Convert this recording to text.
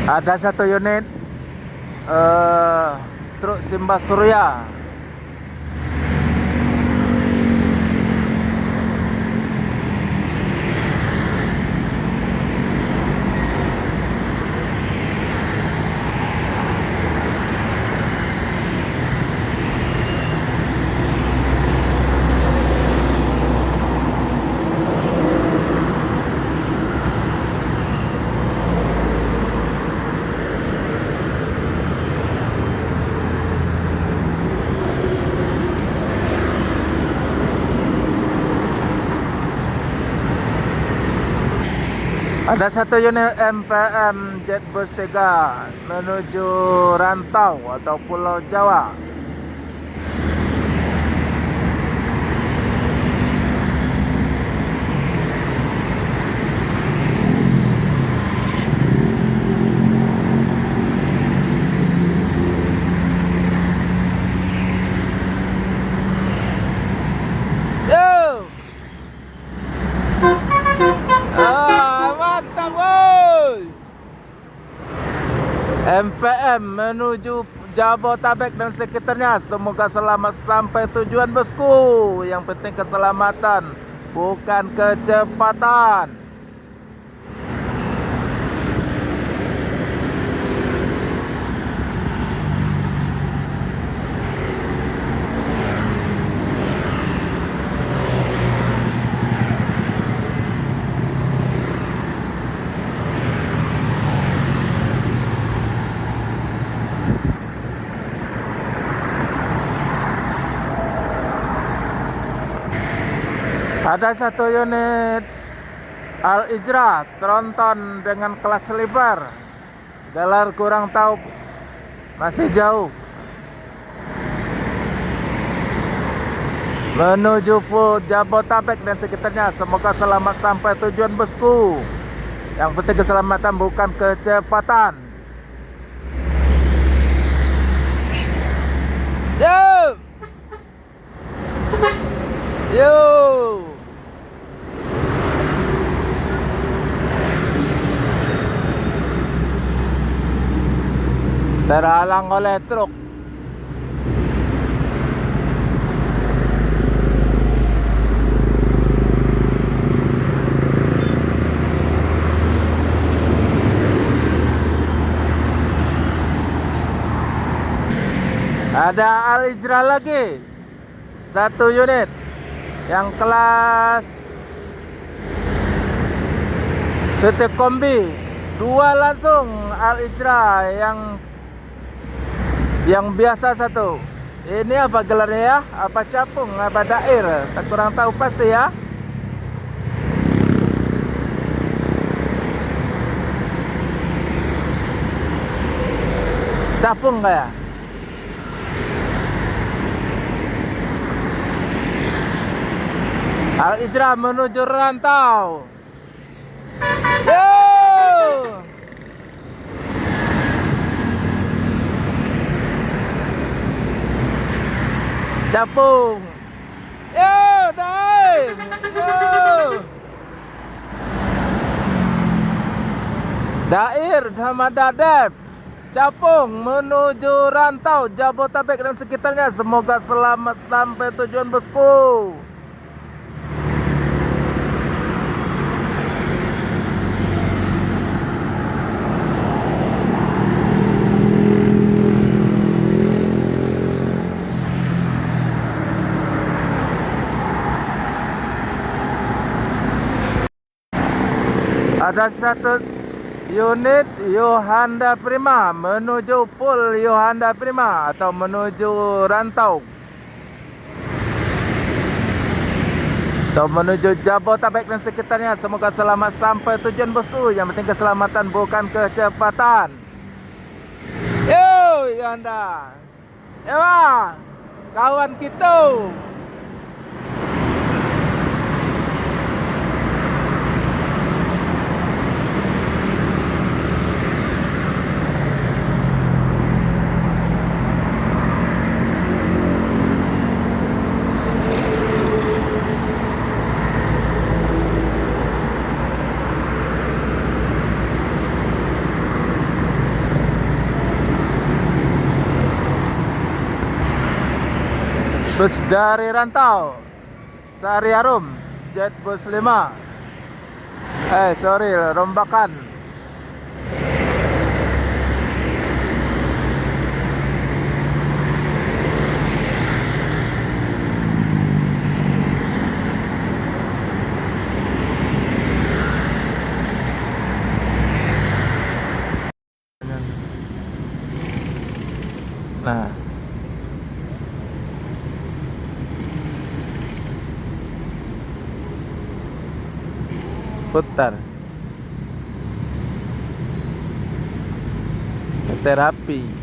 Ada satu unit eh truk Simbas Surya. Ada satu unit MPM Jetbus 3 menuju Rantau atau Pulau Jawa. Yo! Mantap, woi! MPM menuju Jabotabek dan sekitarnya. Semoga selamat sampai tujuan, bosku. Yang penting keselamatan, bukan kecepatan. Ada satu unit Al-Ijrah tronton dengan kelas sleeper. Galar kurang tahu, masih jauh. Menuju Jabotabek dan sekitarnya. Semoga selamat sampai tujuan, bosku. Yang penting keselamatan, bukan kecepatan. Yo! Yo! Terhalang oleh truk. Ada Al-Ijrah lagi, satu unit yang kelas City Kombi. Dua langsung Al-Ijrah yang biasa satu. Ini apa gelarnya ya? Apa capung? Apa dair? Tak kurang tahu pasti ya. Capung nggak ya? Al-Ijrah menuju Rantau. Yo! Capung. Yo, Daim. Yo. Dair sama Dadep. Capung menuju Rantau, Jabotabek dan sekitarnya. Semoga selamat sampai tujuan, bosku. Ada satu unit Yohanda Prima menuju Pul Yohanda Prima atau menuju Rantau atau menuju Jabotabek dan sekitarnya. Semoga selamat sampai tujuan, bosku. Yang penting keselamatan, bukan kecepatan. Yo, Yohanda. Ewa, kawan kita. Bus dari Rantau, Sari Harum, Jet Bus 5. Sorry, Rombakan. Nah, putar terapi.